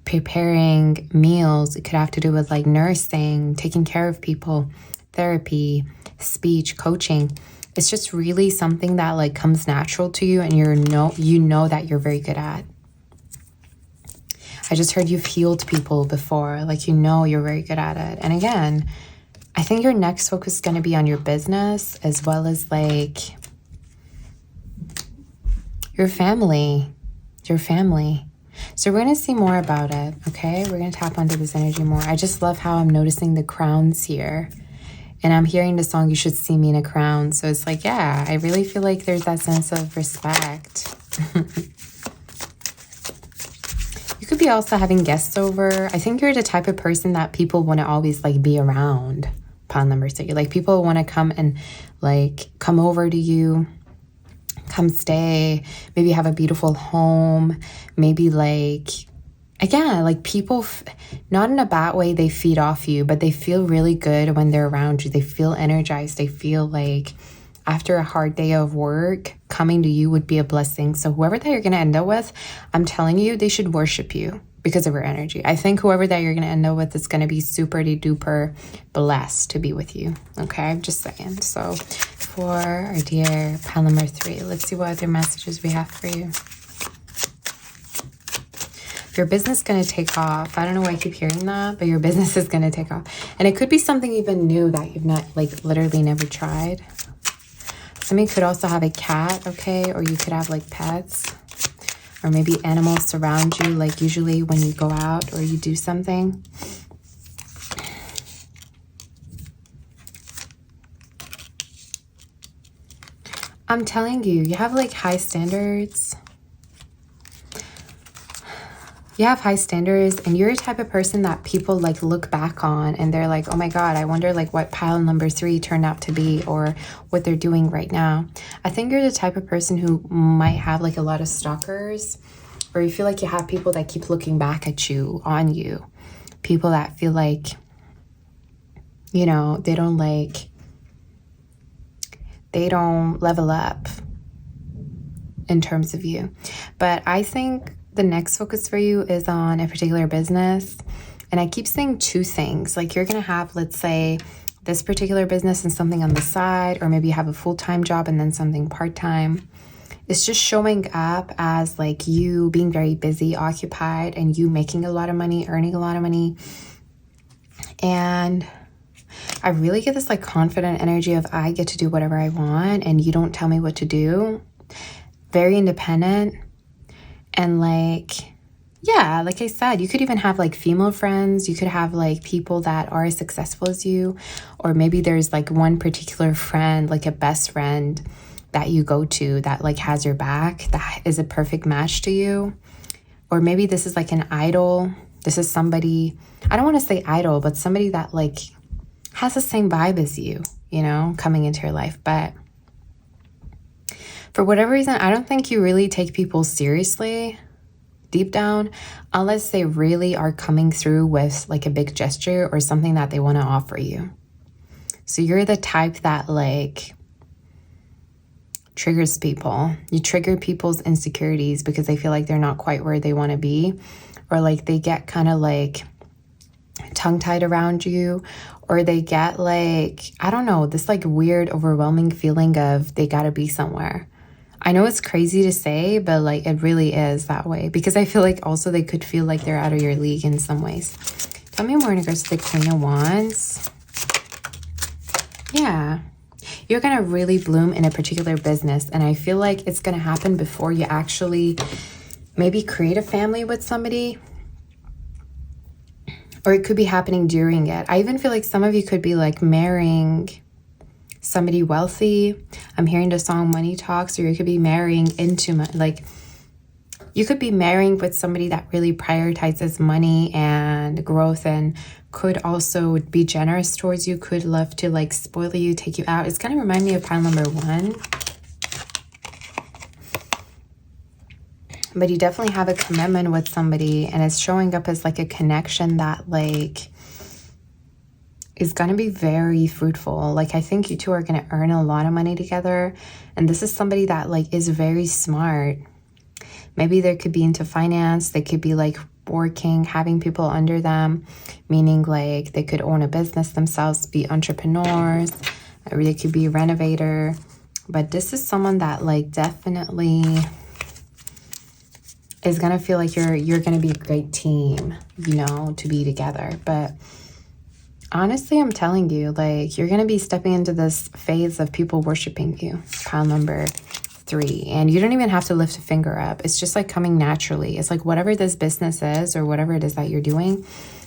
preparing meals. It could have to do with like nursing, taking care of people, therapy, speech, coaching. It's just really something that like comes natural to you, and you know that you're very good at. I just heard you've healed people before, like you're very good at it. And again, I think your next focus is going to be on your business as well as like your family. So we're going to see more about it, okay? We're going to tap onto this energy more. I just love how I'm noticing the crowns here. And I'm hearing the song, You Should See Me in a Crown. So it's like, yeah, I really feel like there's that sense of respect. You could be also having guests over. I think you're the type of person that people want to always like be around. Pile number 3. Like people want to come and like come over to you. Come stay. Maybe have a beautiful home. Maybe like... Again, like people, not in a bad way, they feed off you, but they feel really good when they're around you. They feel energized. They feel like after a hard day of work, coming to you would be a blessing. So whoever that you're going to end up with, I'm telling you, they should worship you because of your energy. I think whoever that you're going to end up with is going to be super duper blessed to be with you. Okay, I'm just saying. So for our dear pile number 3, let's see what other messages we have for you. Your business is going to take off. I don't know why I keep hearing that, but your business is going to take off. And it could be something even new that you've not, like, literally never tried. Somebody could also have a cat, okay? Or you could have, like, pets. Or maybe animals surround you, like, usually when you go out or you do something. I'm telling you, you have, like, high standards. You have high standards, and you're a type of person that people like look back on and they're like, oh my God, I wonder like what pile number 3 turned out to be, or what they're doing right now. I think you're the type of person who might have like a lot of stalkers, or you feel like you have people that keep looking back at you, on you. People that feel like, they don't level up in terms of you. But I think the next focus for you is on a particular business, And I keep saying two things. Like you're going to have, let's say, this particular business and something on the side, or maybe you have a full-time job and then something part-time. It's just showing up as like you being very busy, occupied, and you making a lot of money, earning a lot of money. And I really get this like confident energy of I get to do whatever I want and you don't tell me what to do. Very independent. And like, yeah, like I said, you could even have like female friends. You could have like people that are as successful as you. Or maybe there's like one particular friend, like a best friend that you go to that like has your back, that is a perfect match to you. Or maybe this is like an idol. This is somebody, I don't want to say idol, but somebody that like has the same vibe as you, you know, coming into your life. But for whatever reason, I don't think you really take people seriously deep down, unless they really are coming through with like a big gesture or something that they want to offer you. So you're the type that like triggers people. You trigger people's insecurities because they feel like they're not quite where they want to be, or like they get kind of like tongue-tied around you, or they get like, I don't know, this like weird overwhelming feeling of they gotta be somewhere. I know it's crazy to say, but like it really is that way, because I feel like also they could feel like they're out of your league in some ways. Tell me more in regards to the Queen of Wands. Yeah, you're gonna really bloom in a particular business, and I feel like it's gonna happen before you actually maybe create a family with somebody, or it could be happening during it. I even feel like some of you could be like marrying somebody wealthy. I'm hearing the song Money Talks, or you could be marrying into like, you could be marrying with somebody that really prioritizes money and growth and could also be generous towards you, could love to like spoil you, take you out. It's kind of remind me of pile number 1. But you definitely have a commitment with somebody, and it's showing up as like a connection that like is going to be very fruitful. Like I think you two are going to earn a lot of money together, and this is somebody that like is very smart. Maybe they could be into finance. They could be like working, having people under them, meaning like they could own a business themselves, be entrepreneurs, or they could be a renovator. But this is someone that like definitely is going to feel like you're going to be a great team, you know, to be together. But honestly, I'm telling you, like, you're going to be stepping into this phase of people worshiping you, pile number 3. And you don't even have to lift a finger up. It's just like coming naturally. It's like whatever this business is or whatever it is that you're doing,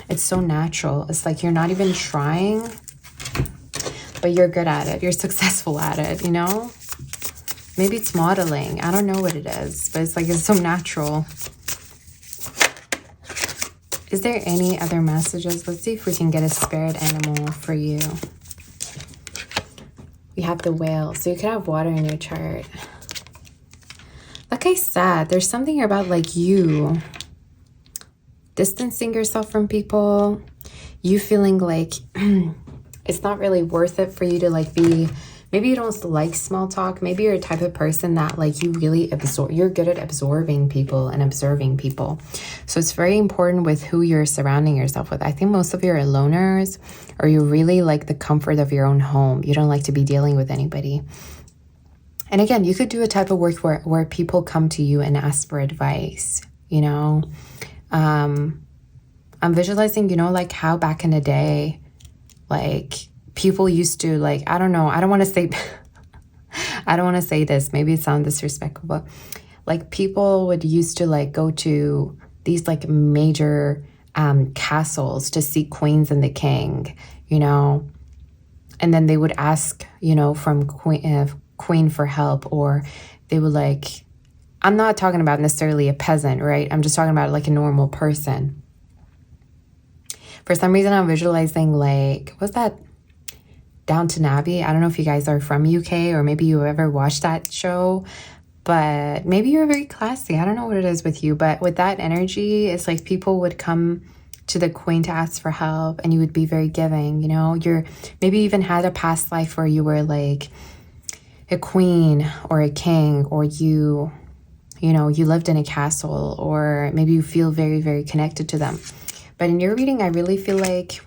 it's so natural. It's like you're not even trying, but you're good at it. You're successful at it, you know? Maybe it's modeling. I don't know what it is, but it's like it's so natural. Is there any other messages? Let's see if we can get a spirit animal for you. We have the whale. So you can have water in your chart. Like I said, there's something about like you distancing yourself from people. You feeling like it's not really worth it for you to like be... Maybe you don't like small talk. Maybe you're a type of person that like you really absorb. You're good at absorbing people and observing people. So it's very important with who you're surrounding yourself with. I think most of you are loners, or you really like the comfort of your own home. You don't like to be dealing with anybody. And again, you could do a type of work where people come to you and ask for advice, you know. I'm visualizing, you know, like how back in the day, like... people used to like, I don't know, I don't want to say this, maybe it sounds disrespectful, but like people would used to like go to these like major castles to see queens and the king, you know, and then they would ask, you know, from queen for help, or they would like, I'm not talking about necessarily a peasant, right? I'm just talking about like a normal person. For some reason, I'm visualizing like, what's that? Downton Abbey. I don't know if you guys are from UK, or maybe you ever watched that show, but maybe you're very classy. I don't know what it is with you, but with that energy, it's like people would come to the queen to ask for help, and you would be very giving, you know. You're maybe even had a past life where you were like a queen or a king, or you know, you lived in a castle, or maybe you feel very, very connected to them. But in your reading, I really feel like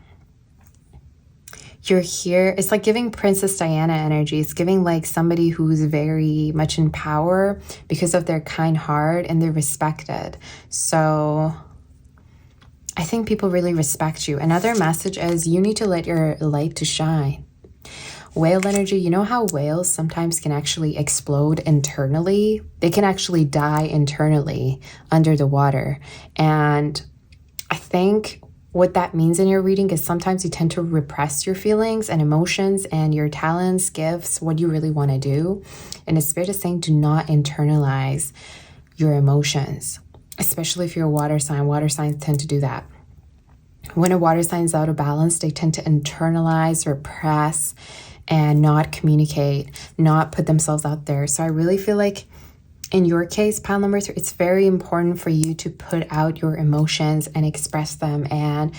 you're here. It's like giving Princess Diana energy. It's giving like somebody who's very much in power because of their kind heart and they're respected. So I think people really respect you. Another message is you need to let your light to shine. Whale energy, you know how whales sometimes can actually explode internally? They can actually die internally under the water. And I think what that means in your reading is sometimes you tend to repress your feelings and emotions and your talents, gifts, what you really want to do. And the Spirit is saying do not internalize your emotions, especially if you're a water sign. Water signs tend to do that. When a water sign is out of balance, they tend to internalize, repress, and not communicate, not put themselves out there. So I really feel like in your case, pile number 3, it's very important for you to put out your emotions and express them. And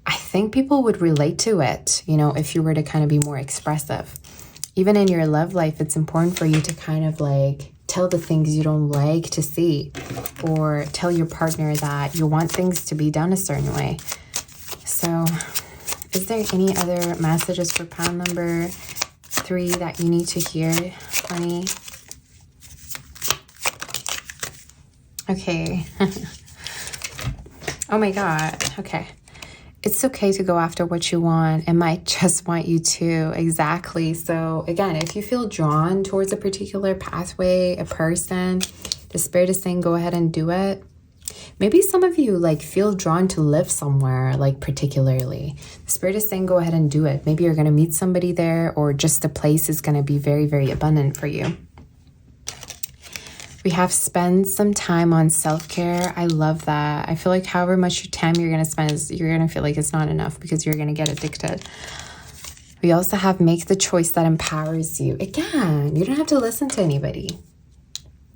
I think people would relate to it, you know, if you were to kind of be more expressive. Even in your love life, it's important for you to kind of like tell the things you don't like to see, or tell your partner that you want things to be done a certain way. So is there any other messages for pile number 3 that you need to hear, honey? Okay. Oh my God. Okay. It's okay to go after what you want. It might just want you to. Exactly. So again, if you feel drawn towards a particular pathway, a person, the Spirit is saying go ahead and do it. Maybe some of you like feel drawn to live somewhere, like particularly. The Spirit is saying go ahead and do it. Maybe you're going to meet somebody there, or just the place is going to be very, very abundant for you. We have spend some time on self-care. I love that. I feel like however much time you're going to spend, you're going to feel like it's not enough because you're going to get addicted. We also have make the choice that empowers you. Again, you don't have to listen to anybody.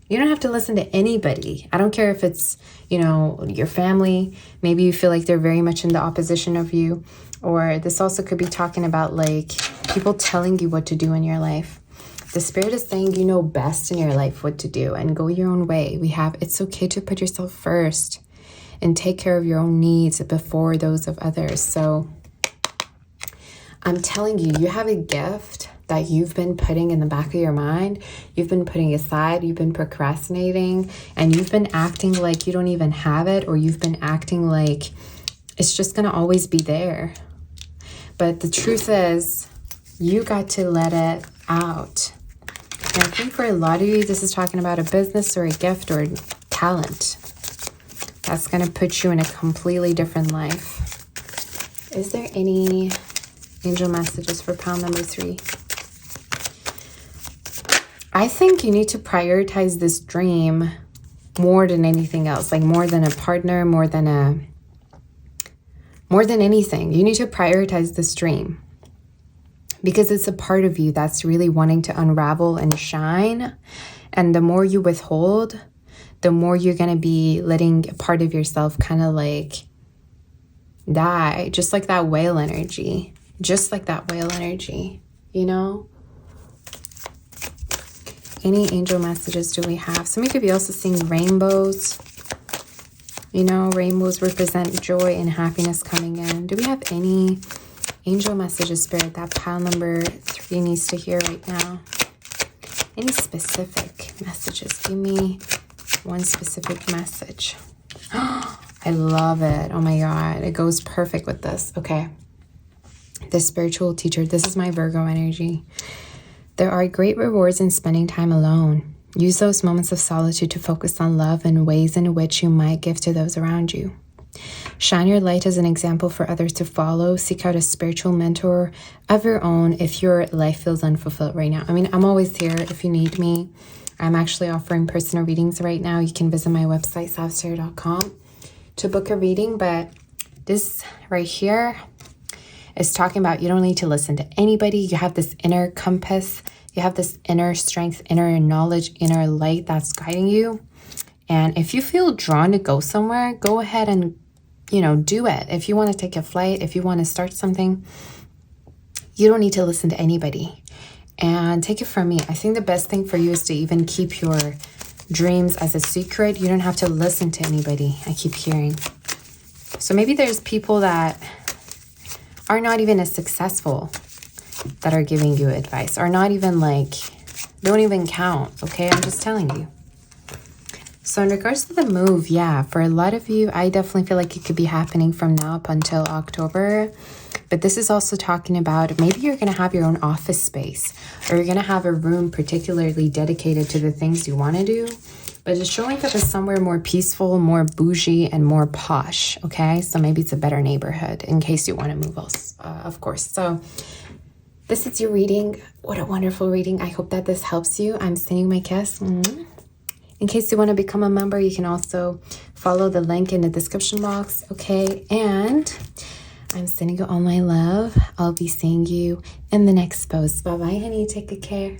You don't have to listen to anybody. I don't care if it's, you know, your family. Maybe you feel like they're very much in the opposition of you. Or this also could be talking about like people telling you what to do in your life. The Spirit is saying you know best in your life what to do and go your own way. We have it's okay to put yourself first and take care of your own needs before those of others. So I'm telling you, you have a gift that you've been putting in the back of your mind, you've been putting aside, you've been procrastinating, and you've been acting like you don't even have it, or you've been acting like it's just going to always be there. But the truth is, you got to let it out. And I think for a lot of you, this is talking about a business or a gift or talent that's going to put you in a completely different life. Is there any angel messages for pile number 3? I think you need to prioritize this dream more than anything else, like more than a partner, more than anything. You need to prioritize this dream because it's a part of you that's really wanting to unravel and shine. And the more you withhold, the more you're going to be letting a part of yourself kind of like die, just like that whale energy, you know? Any angel messages do we have? Somebody could be also seeing rainbows. You know, rainbows represent joy and happiness coming in. Do we have any angel messages, Spirit, that pile number 3 needs to hear right now? Any specific messages? Give me one specific message. I love it. Oh my God. It goes perfect with this. Okay. The spiritual teacher. This is my Virgo energy. There are great rewards in spending time alone. Use those moments of solitude to focus on love and ways in which you might give to those around you. Shine your light as an example for others to follow. Seek out a spiritual mentor of your own if your life feels unfulfilled right now. I mean, I'm always here if you need me. I'm actually offering personal readings right now. You can visit my website, sabbathtarot.com, to book a reading. But this right here is talking about you don't need to listen to anybody. You have this inner compass. You have this inner strength, inner knowledge, inner light that's guiding you. And if you feel drawn to go somewhere, go ahead and, you know, do it. If you want to take a flight, if you want to start something, you don't need to listen to anybody. And take it from me, I think the best thing for you is to even keep your dreams as a secret. You don't have to listen to anybody. I keep hearing. So maybe there's people that are not even as successful that are giving you advice, or not even like, don't even count, okay? I'm just telling you. So in regards to the move, yeah, for a lot of you, I definitely feel like it could be happening from now up until October. But this is also talking about maybe you're going to have your own office space, or you're going to have a room particularly dedicated to the things you want to do. But it's showing up as somewhere more peaceful, more bougie, and more posh, okay? So maybe it's a better neighborhood in case you want to move, of course. So this is your reading. What a wonderful reading. I hope that this helps you. I'm sending my kiss. In case you want to become a member, you can also follow the link in the description box, okay? And I'm sending you all my love. I'll be seeing you in the next post. Bye-bye, honey. Take good care.